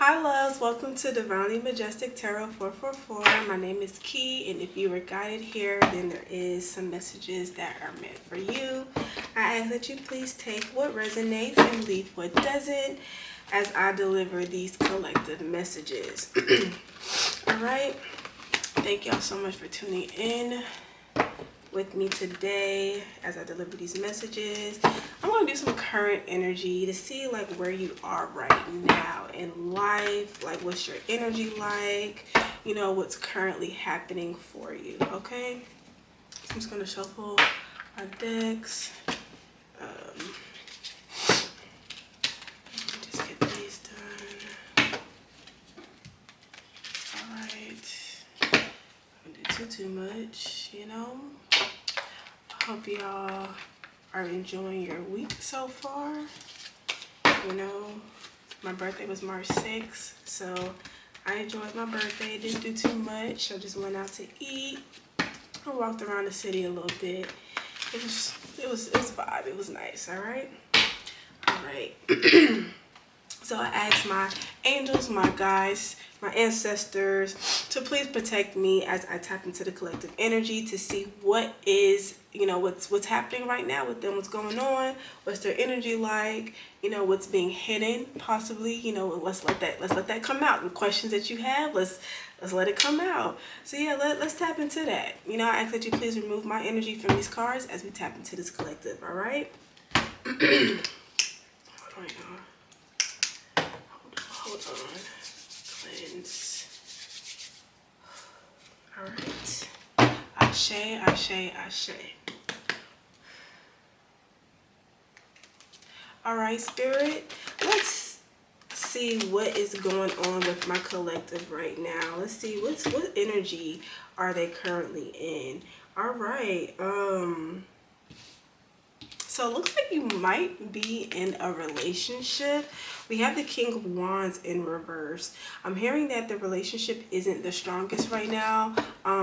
Hi loves, welcome to Divinely Majestic Tarot 444. My name is Key, and if you were guided here, then there is some messages that are meant for you. I ask that you please take what resonates and leave what doesn't as I deliver these collective messages. Alright, thank y'all so much for tuning in with me today as I deliver these messages. I'm going to do some current energy to see like where you are right now in life, like what's your energy like, you know, what's currently happening for you. Okay, so I'm just going to shuffle my decks. Just get these done. All right, I don't do too much, you know. Hope y'all are enjoying your week so far. You know, my birthday was March 6th, so I enjoyed my birthday. Didn't do too much. I just went out to eat. I walked around the city a little bit. It was vibe. It was nice. All right. So I asked my angels, my guides, my ancestors to please protect me as I tap into the collective energy to see what is, you know, what's happening right now with them, what's going on, what's their energy like, you know, what's being hidden possibly, you know. Let's let that come out. The questions that you have, let's let it come out. So yeah, let's tap into that. You know, I ask that you please remove my energy from these cards as we tap into this collective. All right. Hold on, y'all. Hold on. Cleanse. All right. Ashe, ashe, ashe. All right, Spirit. Let's see what is going on with my collective right now. Let's see what energy are they currently in. All right. So it looks like you might be in a relationship. We have the King of Wands in reverse. I'm hearing that the relationship isn't the strongest right now,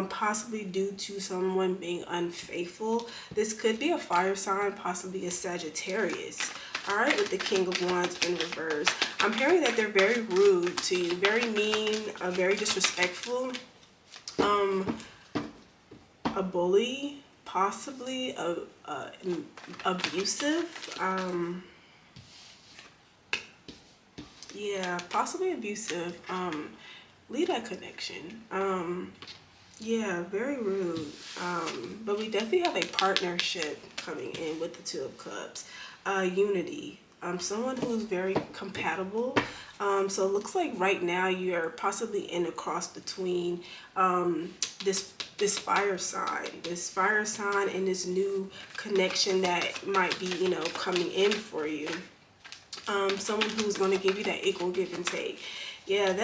possibly due to someone being unfaithful. This could be a fire sign, possibly a Sagittarius. All right, with the King of Wands in reverse. I'm hearing that they're very rude to you, very mean, very disrespectful, a bully, possibly abusive. Yeah, possibly abusive. Leave that connection. Yeah, very rude. But we definitely have a partnership coming in with the Two of Cups. Unity. Someone who's very compatible. So it looks like right now you're possibly in a cross between this fire sign and this new connection that might be, you know, coming in for you. Someone who's going to give you that equal give and take. Yeah,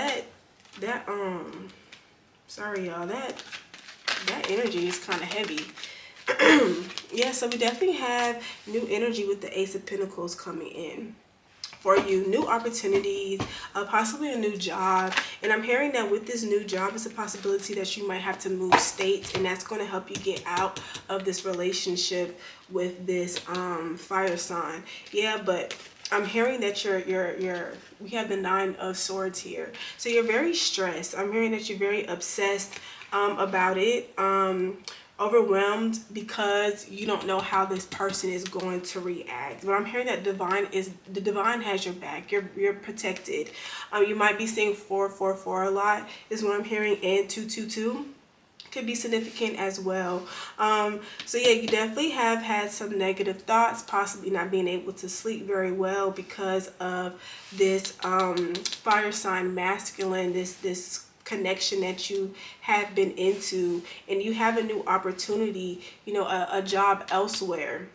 sorry y'all, that energy is kind of heavy. Yeah, so we definitely have new energy with the Ace of Pentacles coming in for you. New opportunities, possibly a new job. And I'm hearing that with this new job, it's a possibility that you might have to move states, and that's going to help you get out of this relationship with this fire sign. Yeah, but I'm hearing that we have the Nine of Swords here. So you're very stressed. I'm hearing that you're very obsessed about it. Overwhelmed because you don't know how this person is going to react. But I'm hearing that the divine has your back. You're protected. You might be seeing 444 a lot is what I'm hearing, and 222 could be significant as well. So yeah, you definitely have had some negative thoughts, possibly not being able to sleep very well because of this fire sign masculine, this connection that you have been into, and you have a new opportunity, you know, a job elsewhere,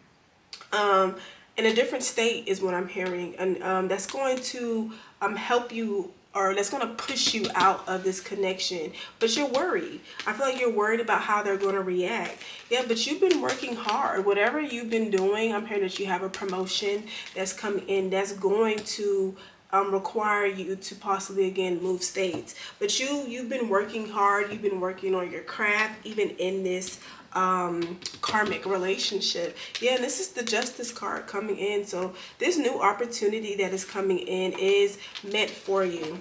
in a different state is what I'm hearing, and that's going to help you, or that's going to push you out of this connection. But you're worried. I feel like you're worried about how they're going to react. Yeah, but you've been working hard. Whatever you've been doing, I'm hearing that you have a promotion that's coming in that's going to require you to possibly again move states. But you've been working hard. You've been working on your craft, even in this karmic relationship. Yeah, and this is the Justice card coming in. So this new opportunity that is coming in is meant for you.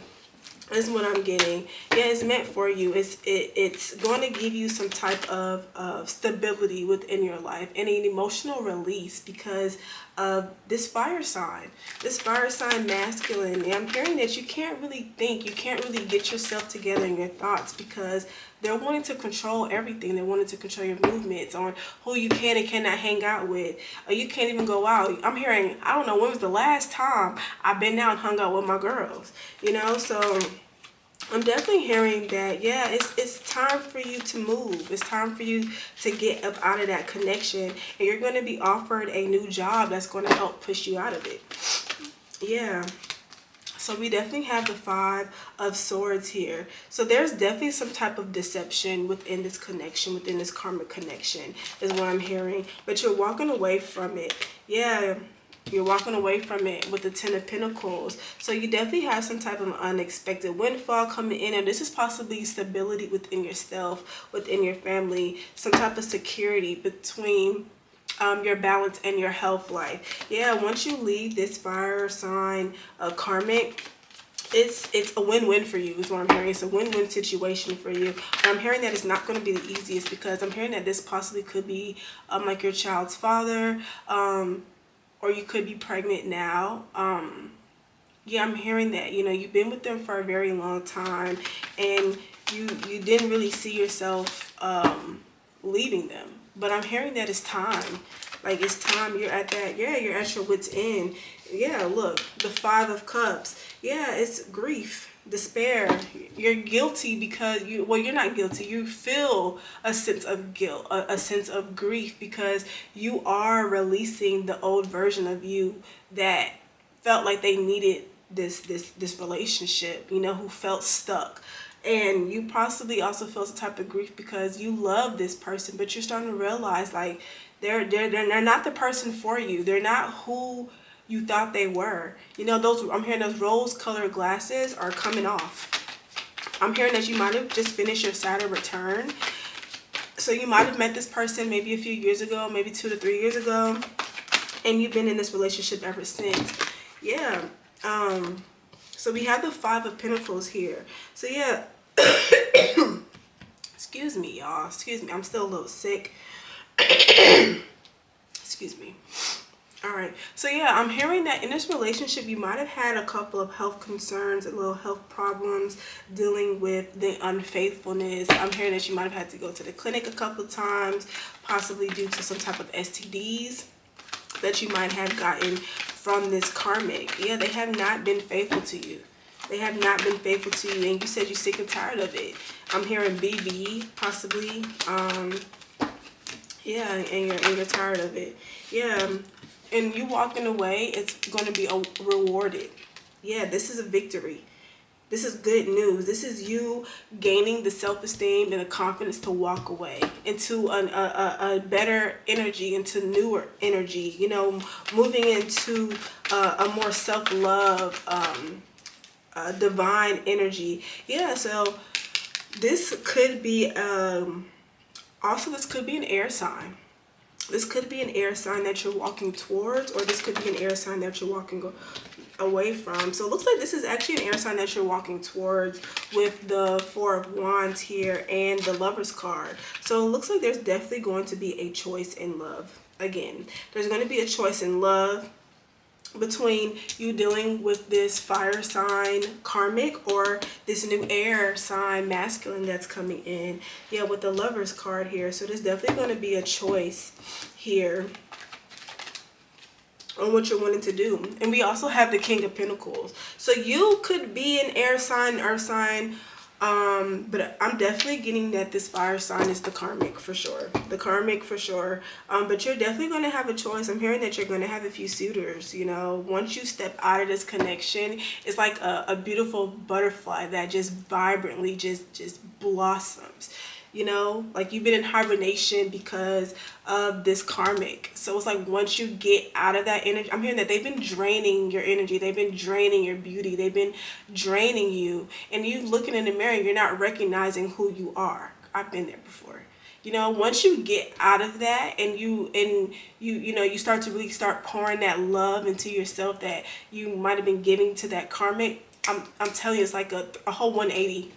This is what I'm getting. Yeah, it's meant for you. It's going to give you some type of stability within your life and an emotional release because of this fire sign. This fire sign masculine. And I'm hearing that you can't really think. You can't really get yourself together in your thoughts because they're wanting to control everything. They're wanting to control your movements on who you can and cannot hang out with. Or you can't even go out. I'm hearing, I don't know, when was the last time I've been out and hung out with my girls? You know, so I'm definitely hearing that, yeah, it's time for you to move. It's time for you to get up out of that connection. And you're going to be offered a new job that's going to help push you out of it. Yeah. So we definitely have the Five of Swords here. So there's definitely some type of deception within this connection, within this karmic connection, is what I'm hearing. But you're walking away from it. Yeah, you're walking away from it with the Ten of Pentacles. So you definitely have some type of unexpected windfall coming in. And this is possibly stability within yourself, within your family, some type of security between your balance and your health life. Yeah, once you leave this fire sign karmic, it's a win-win for you is what I'm hearing. It's a win-win situation for you. I'm hearing that it's not going to be the easiest because I'm hearing that this possibly could be like your child's father, or you could be pregnant now. Yeah, I'm hearing that, you know, you've been with them for a very long time and you didn't really see yourself leaving them. But I'm hearing that it's time. Like, it's time. You're at that. Yeah, you're at your wit's end. Yeah, look, the Five of Cups. Yeah, it's grief, despair. You're guilty because you're not guilty. You feel a sense of guilt, a sense of grief because you are releasing the old version of you that felt like they needed this relationship, you know, who felt stuck. And you possibly also feel some type of grief because you love this person, but you're starting to realize like they're not the person for you. They're not who you thought they were. You know, I'm hearing those rose-colored glasses are coming off. I'm hearing that you might have just finished your Saturn return. So you might have met this person maybe a few years ago, maybe 2 to 3 years ago, and you've been in this relationship ever since. Yeah. So we have the Five of Pentacles here. So yeah, excuse me, y'all. Excuse me. I'm still a little sick. Excuse me. All right. So yeah, I'm hearing that in this relationship, you might have had a couple of health concerns, a little health problems dealing with the unfaithfulness. I'm hearing that you might have had to go to the clinic a couple of times, possibly due to some type of STDs that you might have gotten from this karmic. Yeah, they have not been faithful to you. They have not been faithful to you, and you said you're sick and tired of it. I'm hearing BB, possibly. Yeah, and you're tired of it. Yeah, and you walking away, it's going to be rewarded. Yeah, this is a victory. This is good news. This is you gaining the self-esteem and the confidence to walk away into a better energy, into newer energy, you know, moving into a more self-love, divine energy. Yeah, so this could be, also this could be an air sign. This could be an air sign that you're walking towards, or this could be an air sign that you're walking away from. So it looks like this is actually an air sign that you're walking towards with the Four of Wands here and the Lover's card. So it looks like there's definitely going to be a choice in love. Again, there's going to be a choice in love between you dealing with this fire sign karmic or this new air sign masculine that's coming in. Yeah, with the Lover's card here. So there's definitely going to be a choice here on what you're wanting to do. And we also have the King of Pentacles. So you could be an air sign, earth sign, but I'm definitely getting that this fire sign is the karmic for sure. The karmic for sure. But you're definitely going to have a choice. I'm hearing that you're going to have a few suitors, you know. Once you step out of this connection, it's like a beautiful butterfly that just vibrantly just blossoms. You know, like you've been in hibernation because of this karmic. So it's like once you get out of that energy, I'm hearing that they've been draining your energy. They've been draining your beauty. They've been draining you. And you looking in the mirror, you're not recognizing who you are. I've been there before. You know, once you get out of that and you start to really start pouring that love into yourself that you might have been giving to that karmic, I'm telling you, it's like a whole 180.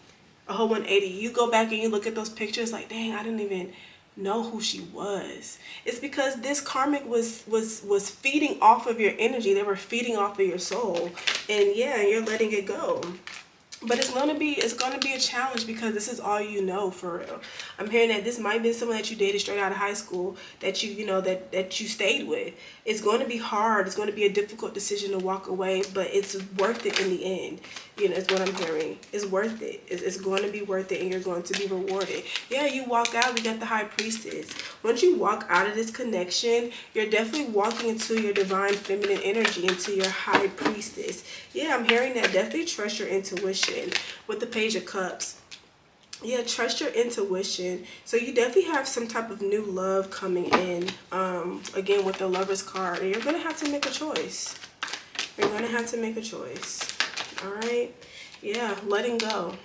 A whole 180. You go back and you look at those pictures like, dang, I didn't even know who she was. It's because this karmic was feeding off of your energy. They were feeding off of your soul. And yeah, you're letting it go. But it's gonna be a challenge because this is all you know, for real. I'm hearing that this might be someone that you dated straight out of high school, that that you stayed with. It's going to be hard. It's going to be a difficult decision to walk away, but it's worth it in the end. It's what I'm hearing. It's worth it. It's going to be worth it, and you're going to be rewarded. Yeah, you walk out. We got the high priestess. Once you walk out of this connection, you're definitely walking into your divine feminine energy, into your high priestess. Yeah, I'm hearing that. Definitely trust your intuition with the Page of Cups. Yeah, trust your intuition. So you definitely have some type of new love coming in. Again, with the Lover's card, and you're gonna have to make a choice. You're gonna have to make a choice. All right. Yeah, letting go.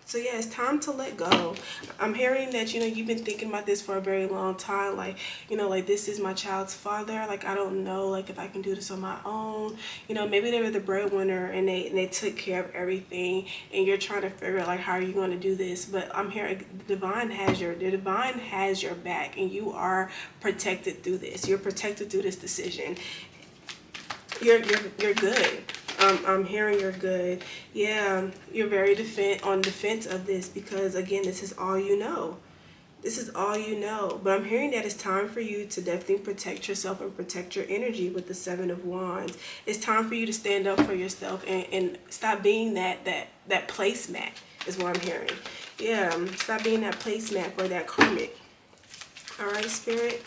So yeah, it's time to let go. I'm hearing that, you've been thinking about this for a very long time. Like, like, this is my child's father. Like, I don't know, like, if I can do this on my own. Maybe they were the breadwinner and they took care of everything, and you're trying to figure out, like, how are you going to do this? But I'm hearing the divine has your back, and you are protected through this. You're protected through this decision. You're good. I'm hearing you're good. Yeah, you're very on defense of this because, again, this is all you know. This is all you know. But I'm hearing that it's time for you to definitely protect yourself and protect your energy with the Seven of Wands. It's time for you to stand up for yourself and stop being that placemat, is what I'm hearing. Yeah, stop being that placemat for that karmic. All right, Spirit.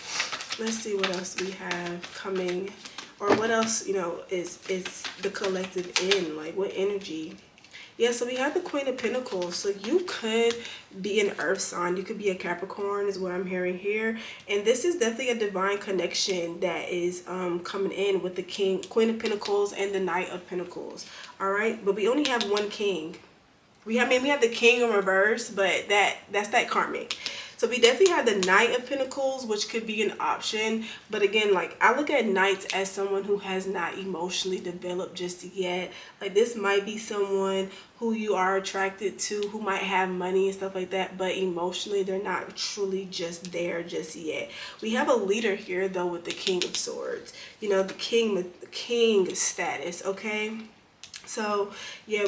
Let's see what else we have coming. Or what else, is the collective in, like, what energy? Yeah, so we have the Queen of Pentacles. So you could be an earth sign. You could be a Capricorn, is what I'm hearing here. And this is definitely a divine connection that is coming in with the Queen of Pentacles and the Knight of Pentacles. All right, but we only have one king. We have the king in reverse, but that's that karmic. So we definitely have the Knight of Pentacles, which could be an option. But again, like, I look at knights as someone who has not emotionally developed just yet. Like, this might be someone who you are attracted to, who might have money and stuff like that, but emotionally they're not truly just there just yet. We have a leader here, though, with the King of Swords. The king status, okay? So yeah,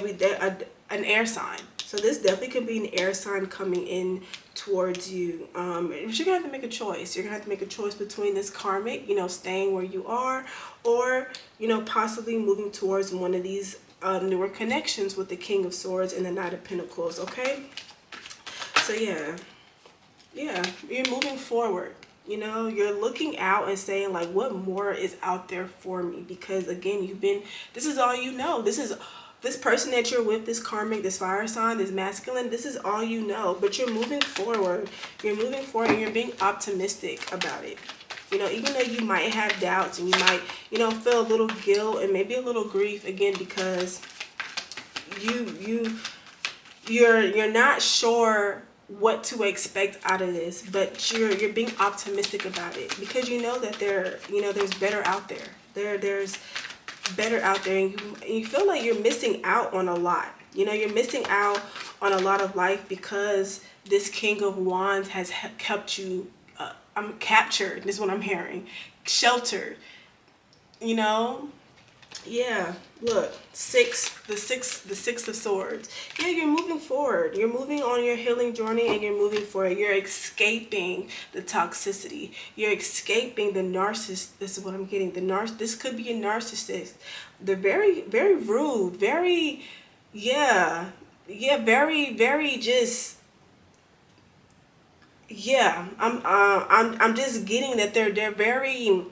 an air sign. So this definitely could be an air sign coming in towards you. But you're gonna have to make a choice. You're gonna have to make a choice between this karmic, staying where you are, or possibly moving towards one of these newer connections with the King of Swords and the Knight of Pentacles. Okay. So yeah, you're moving forward. You're looking out and saying, like, what more is out there for me? Because again, this is all you know. This person that you're with, this karmic, this fire sign, this masculine, this is all you know. But you're moving forward. You're moving forward, and you're being optimistic about it. Even though you might have doubts, and you might, feel a little guilt and maybe a little grief, again, because you're not sure what to expect out of this, but you're being optimistic about it because you know that there's better out there. There's better out there, and you feel like you're missing out on a lot. You're missing out on a lot of life because this King of Wands has kept you I'm captured. This is what I'm hearing. Sheltered. Yeah, look, the six of swords. Yeah, you're moving forward. You're moving on your healing journey, and you're moving forward. You're escaping the toxicity. You're escaping the narcissist. This is what I'm getting. This could be a narcissist. They're very, very rude. Very, very, very just. Yeah, I'm just getting that they're very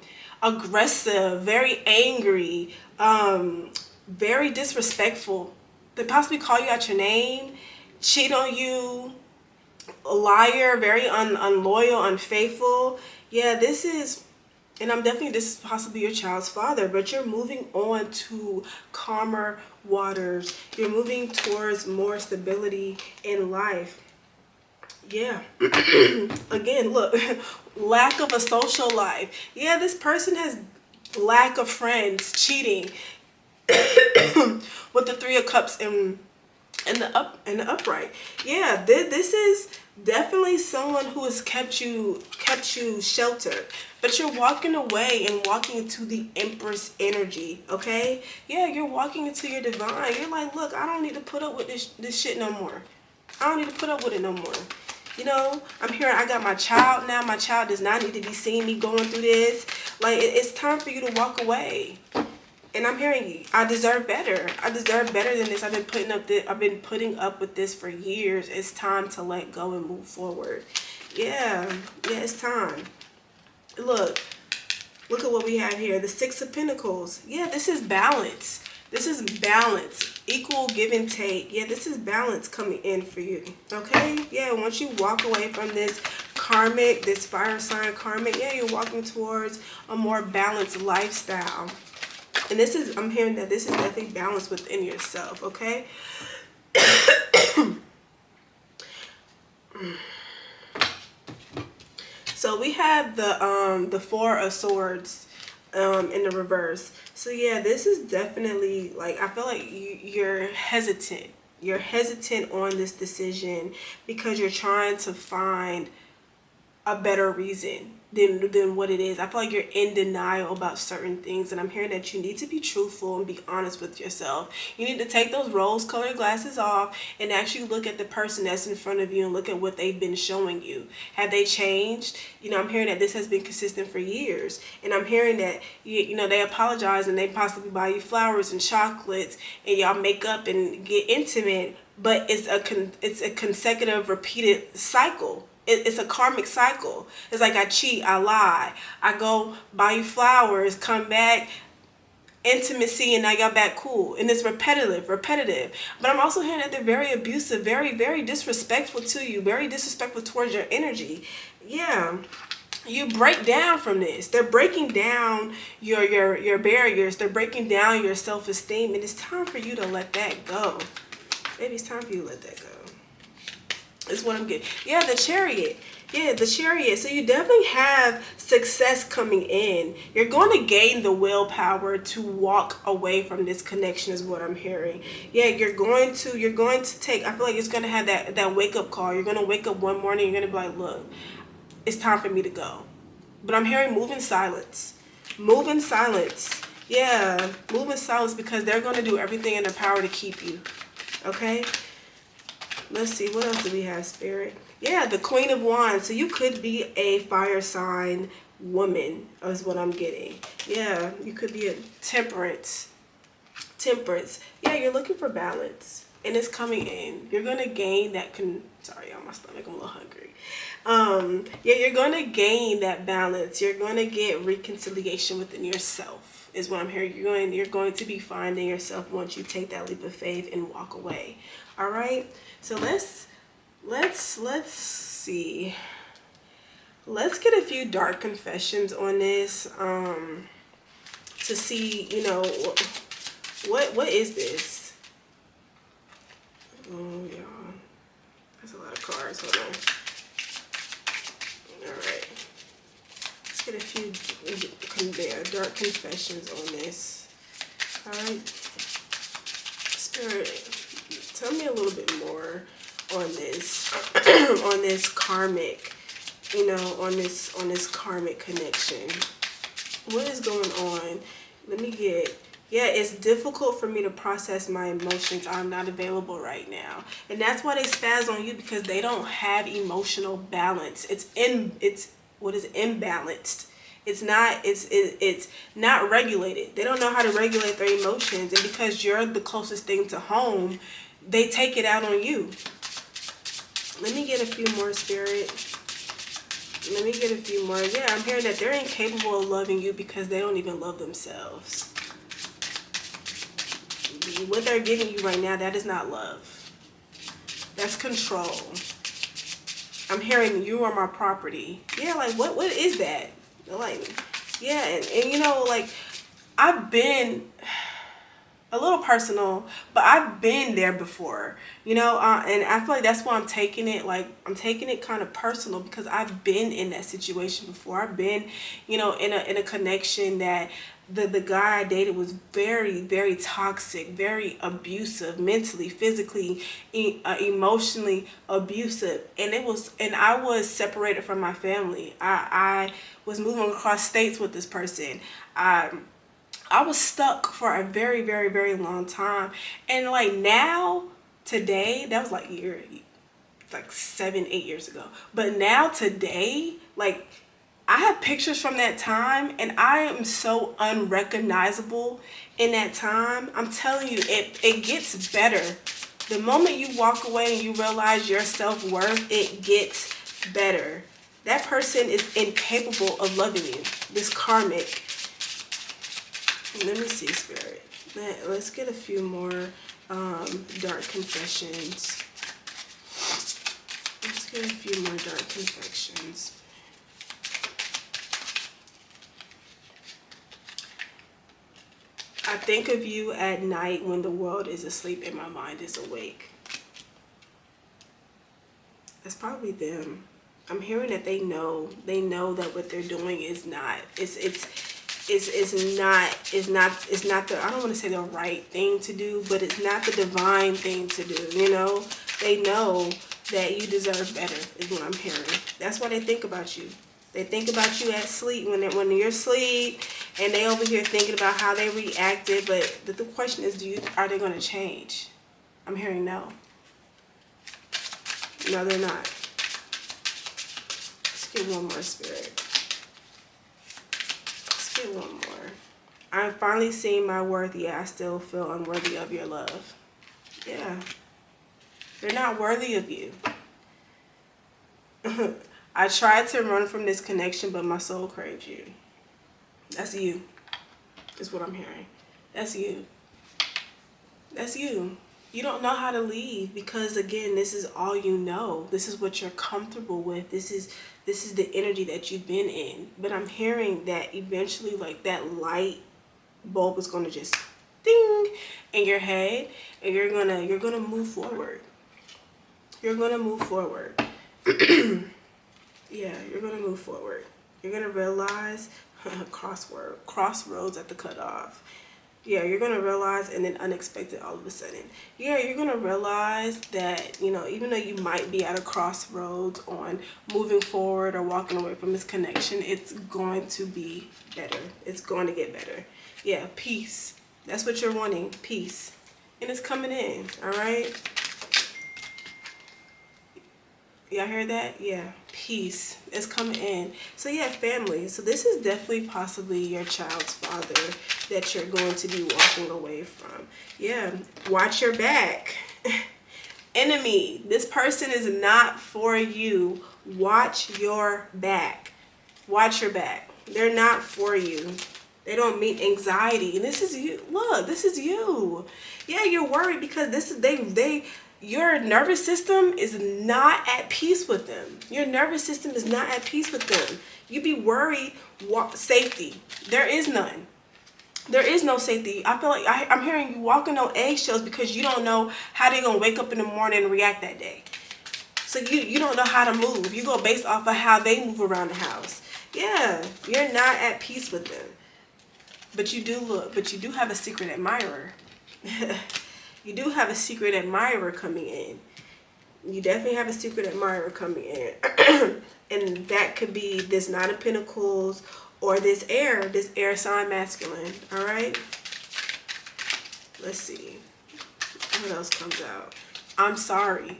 aggressive, very angry, very disrespectful. They possibly call you out your name, cheat on you, a liar, very unloyal, unfaithful. Yeah, this is possibly your child's father, but you're moving on to calmer waters. You're moving towards more stability in life. Yeah. Again, look, lack of a social life. Yeah, this person has lack of friends, cheating. with the Three of Cups in the upright. Yeah, this is definitely someone who has kept you sheltered, but you're walking away and walking into the Empress energy. Okay, yeah, you're walking into your divine. You're like, look, I don't need to put up with this shit no more. I don't need to put up with it no more. You know, I'm here. I got my child now. My child does not need to be seeing me going through this. Like, it's time for you to walk away. And I'm hearing you. I deserve better. I deserve better than this. I've been putting up with this for years. It's time to let go and move forward. Yeah, it's time. Look at what we have here. The Six of Pentacles. Yeah, this is balance. This is balance. Equal give and take. Yeah, this is balance coming in for you. Okay? Yeah, once you walk away from this karmic, this fire sign karmic, yeah, you're walking towards a more balanced lifestyle. And this is, I'm hearing that this is definitely balanced within yourself, okay? So we have the Four of Swords in the reverse. So yeah, this is definitely, like, I feel like you're hesitant. You're hesitant on this decision because you're trying to find a better reason than what it is. I feel like you're in denial about certain things, and I'm hearing that you need to be truthful and be honest with yourself. You need to take those rose-colored glasses off and actually look at the person that's in front of you and look at what they've been showing you. Have they changed? You know, I'm hearing that this has been consistent for years, and I'm hearing that you know, they apologize and they possibly buy you flowers and chocolates and y'all make up and get intimate, but it's a consecutive repeated cycle. It's a karmic cycle. It's like I cheat, I lie, I go buy you flowers, come back, intimacy, and now y'all back cool. And it's repetitive. But I'm also hearing that they're very abusive, very, very disrespectful to you, very disrespectful towards your energy. Yeah. You break down from this. They're breaking down your barriers. They're breaking down your self-esteem. And it's time for you to let that go. Maybe it's time for you to let that go. Is what I'm getting. Yeah, the Chariot. Yeah, the Chariot. So you definitely have success coming in. You're going to gain the willpower to walk away from this connection is what I'm hearing. Yeah, you're going to take, I feel like it's going to have that wake up call. You're going to wake up one morning, you're going to be like, look, it's time for me to go. But I'm hearing move in silence. Move in silence. Yeah, move in silence because they're going to do everything in their power to keep you. Okay? Let's see, what else do we have, Spirit? Yeah, the Queen of Wands. So you could be a fire sign woman is what I'm getting. Yeah, you could be a Temperance. Yeah, you're looking for balance. And it's coming in. You're going to gain that sorry, y'all, my stomach, I'm a little hungry. Yeah, you're going to gain that balance. You're going to get reconciliation within yourself is what I'm hearing. You're going to be finding yourself once you take that leap of faith and walk away. All right. So let's see. Let's get a few dark confessions on this to see, you know, what is this? Oh, y'all. That's a lot of cards. Hold on. All right. Let's get a few dark confessions on this. All right. Spirit, tell me a little bit more on this, on this karmic, you know, on this karmic connection. What is going on? Let me get, yeah, it's difficult for me to process my emotions. I'm not available right now. And that's why they spaz on you, because they don't have emotional balance. It's imbalanced. It's not regulated. They don't know how to regulate their emotions. And because you're the closest thing to home, they take it out on you. Let me get a few more, Spirit. Let me get a few more. Yeah, I'm hearing that they're incapable of loving you because they don't even love themselves. What they're giving you right now, that is not love. That's control. I'm hearing you are my property. Yeah, like what is that? Like, yeah, and you know, like, I've been a little personal, but I've been there before, you know, and I feel like that's why I'm taking it, like, I'm taking it kind of personal, because I've been in that situation before. I've been, you know, in a connection that the guy I dated was very, very toxic, very abusive, mentally, physically, emotionally abusive. And I was separated from my family. I was moving across states with this person. I was stuck for a very, very, very long time. And like now, today, that was like 7, 8 years ago. But now today, like, I have pictures from that time and I am so unrecognizable in that time. I'm telling you, it gets better. The moment you walk away and you realize your self-worth, it gets better. That person is incapable of loving you. This karmic. Let me see, Spirit. Let's get a few more dark confessions. Let's get a few more dark confessions. I think of you at night when the world is asleep and my mind is awake. That's probably them. I'm hearing that they know that what they're doing is not, it's not the, I don't want to say the right thing to do, but it's not the divine thing to do, you know? They know that you deserve better is what I'm hearing. That's why they think about you. They think about you at sleep, when you're asleep, and they over here thinking about how they reacted. But the question is, are they going to change? I'm hearing no. No, they're not. Let's get one more, Spirit. Let's get one more. I'm finally seeing my worth. Yeah, I still feel unworthy of your love. Yeah. They're not worthy of you. I tried to run from this connection, but my soul craves you. That's you, is what I'm hearing. That's you. That's you. You don't know how to leave because, again, this is all you know. This is what you're comfortable with. This is the energy that you've been in. But I'm hearing that eventually, like, that light bulb is going to just ding in your head, and you're gonna move forward. You're gonna move forward. Yeah, you're going to move forward. You're going to realize, crossroads at the cutoff. Yeah, you're going to realize, and then unexpected all of a sudden. Yeah, you're going to realize that, you know, even though you might be at a crossroads on moving forward or walking away from this connection, it's going to be better. It's going to get better. Yeah, peace. That's what you're wanting, peace. And it's coming in, all right? Y'all hear that? Yeah, peace is coming in. So yeah, family. So this is definitely possibly your child's father that you're going to be walking away from. Yeah, watch your back. Enemy, this person is not for you. Watch your back. Watch your back. They're not for you. They don't meet anxiety. And this is you. Look, this is you. Yeah, you're worried because this is your nervous system is not at peace with them. Your nervous system is not at peace with them. You be worried. Safety. There is none. There is no safety. I feel like I'm hearing you walking on eggshells because you don't know how they're going to wake up in the morning and react that day. So you don't know how to move. You go based off of how they move around the house. Yeah, you're not at peace with them. But you do have a secret admirer. You do have a secret admirer coming in. You definitely have a secret admirer coming in. And that could be this Nine of Pentacles or this air sign masculine. All right? Let's see. What else comes out? I'm sorry.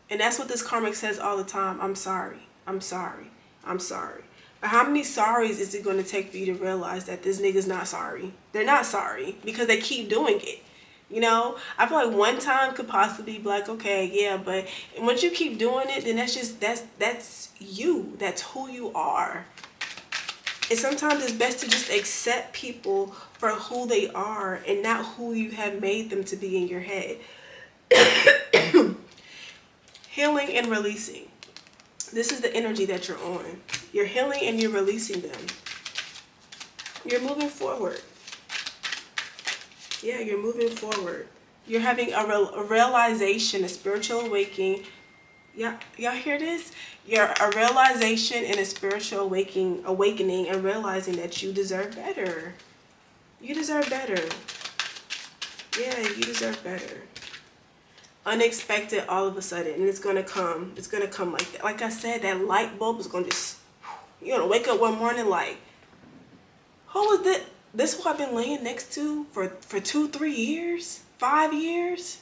And that's what this karmic says all the time. I'm sorry. I'm sorry. I'm sorry. But how many sorries is it going to take for you to realize that this nigga's not sorry? They're not sorry because they keep doing it. You know, I feel like one time could possibly be like, okay, yeah, but once you keep doing it, then that's you. That's who you are. And sometimes it's best to just accept people for who they are and not who you have made them to be in your head. Healing and releasing. This is the energy that you're on. You're healing and you're releasing them. You're moving forward. Yeah, you're moving forward. You're having a realization, a spiritual awakening. Yeah, y'all hear this? You're a realization and a spiritual awakening and realizing that you deserve better. You deserve better. Yeah, you deserve better. Unexpected all of a sudden, and it's gonna come. It's gonna come like that. Like I said, that light bulb is gonna just, you're gonna wake up one morning like, who was this? This who I've been laying next to for 2-3 years, 5 years,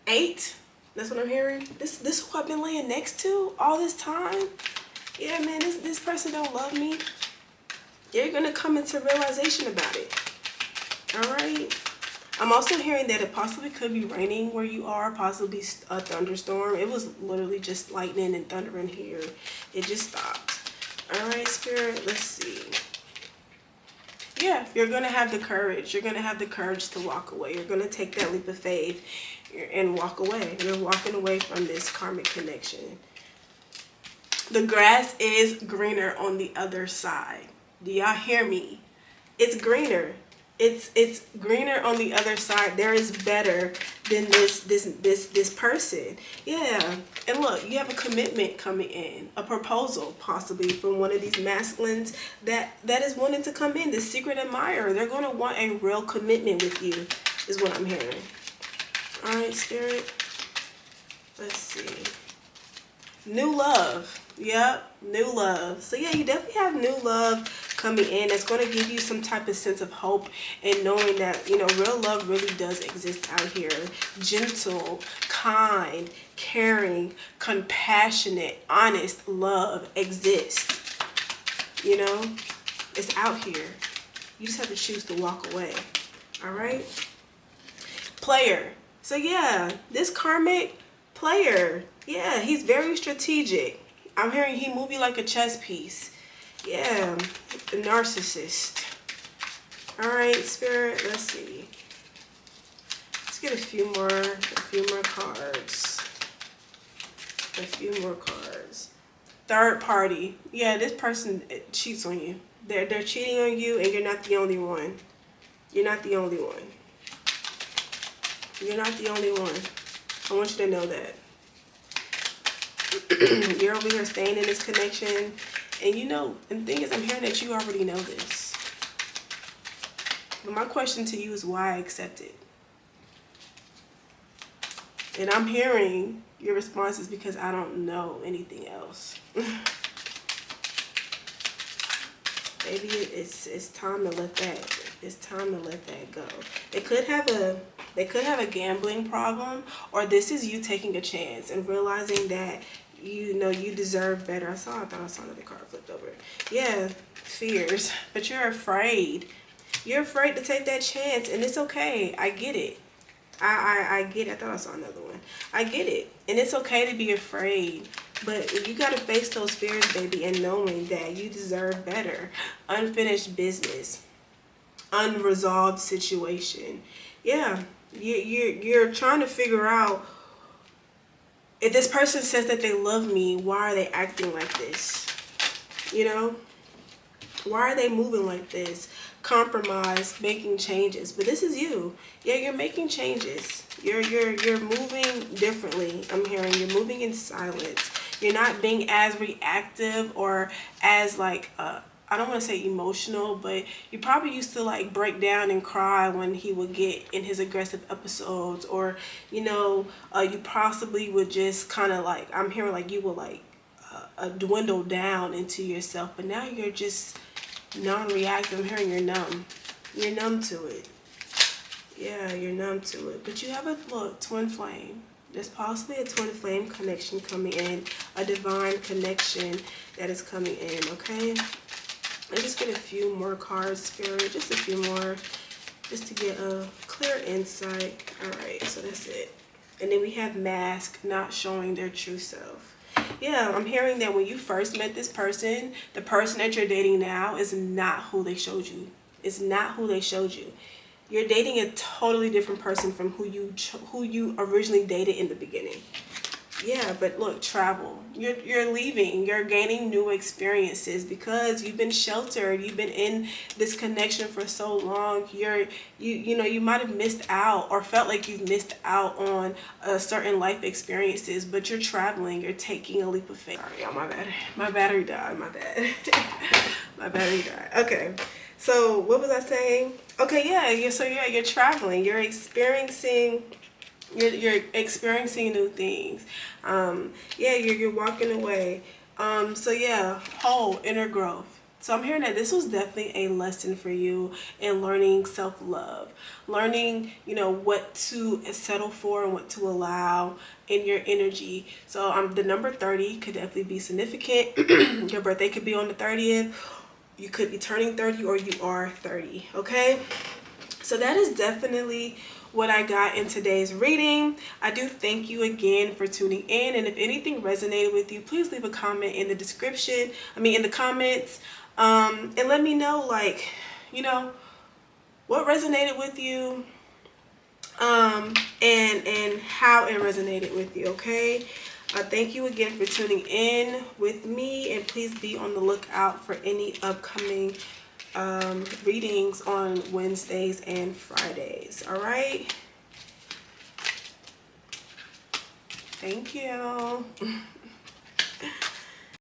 8. That's what I'm hearing. This who I've been laying next to all this time. Yeah, man, this person don't love me. You're gonna come into realization about it. All right. I'm also hearing that it possibly could be raining where you are, possibly a thunderstorm. It was literally just lightning and thunder in here. It just stopped. All right, Spirit, let's see. Yeah, you're going to have the courage. You're going to have the courage to walk away. You're going to take that leap of faith and walk away. You're walking away from this karmic connection. The grass is greener on the other side. Do y'all hear me? It's greener. It's greener on the other side. There is better than this person. Yeah. And look, you have a commitment coming in, a proposal possibly from one of these masculines that is wanting to come in, the secret admirer. They're going to want a real commitment with you is what I'm hearing. All right, Spirit. Let's see. New love. Yep, new love. So yeah, you definitely have new love coming in. That's going to give you some type of sense of hope and knowing that, you know, real love really does exist out here. Gentle, kind, caring, compassionate, honest love exists. You know, it's out here. You just have to choose to walk away. All right? Player. So yeah, this karmic player, yeah, he's very strategic. I'm hearing he move you like a chess piece. Yeah, the narcissist. All right, Spirit, let's see. Let's get a few more cards. A few more cards. Third party. Yeah, this person cheats on you. They're cheating on you, and you're not the only one. You're not the only one. You're not the only one. I want you to know that. You're over here staying in this connection, and you know, and the thing is, I'm hearing that you already know this. But my question to you is why accept it? And I'm hearing your response is because I don't know anything else. Maybe it's time to let that. It's time to let that go. They could have a gambling problem, or this is you taking a chance and realizing that you know you deserve better. I thought I saw another card flipped over. Yeah, fears, but you're afraid. You're afraid to take that chance, and it's okay. I get it. I get it. I thought I saw another one. I get it, and it's okay to be afraid. But you got to face those fears, baby, and knowing that you deserve better. Unfinished business. Unresolved situation. Yeah, you're trying to figure out, if this person says that they love me, why are they acting like this? You know? Why are they moving like this? Compromise, making changes. But this is you. Yeah, you're making changes. You're moving differently. I'm hearing you're moving in silence. You're not being as reactive or as like I don't want to say emotional, but you probably used to like break down and cry when he would get in his aggressive episodes, or you know, you possibly would just kind of like, I'm hearing like you will like dwindle down into yourself, but now you're just non-reactive. I'm hearing you're numb. You're numb to it. Yeah, you're numb to it. But you have a twin flame. There's possibly a twin flame connection coming in, a divine connection that is coming in, okay? Let's just get a few more cards, Spirit, just a few more, just to get a clear insight. All right, so that's it. And then we have mask, not showing their true self. Yeah, I'm hearing that when you first met this person, the person that you're dating now is not who they showed you. It's not who they showed you. You're dating a totally different person from who you originally dated in the beginning. Yeah, but look, travel. You're leaving. You're gaining new experiences because you've been sheltered. You've been in this connection for so long. You know, you might have missed out or felt like you've missed out on certain life experiences, but you're traveling. You're taking a leap of faith. Sorry, y'all, my battery died. My bad. My battery died. Okay. So what was I saying? Okay, you're traveling, you're experiencing new things. You're walking away. So yeah, whole inner growth. So I'm hearing that this was definitely a lesson for you in learning self-love, learning, what to settle for and what to allow in your energy. So the number 30 could definitely be significant. Your birthday could be on the 30th. You could be turning 30 or you are 30, okay? So that is definitely what I got in today's reading. I do thank you again for tuning in. And if anything resonated with you, please leave a comment in the description. In the comments. And let me know, what resonated with you. And how it resonated with you, okay? Thank you again for tuning in with me. And please be on the lookout for any upcoming readings on Wednesdays and Fridays. All right. Thank you.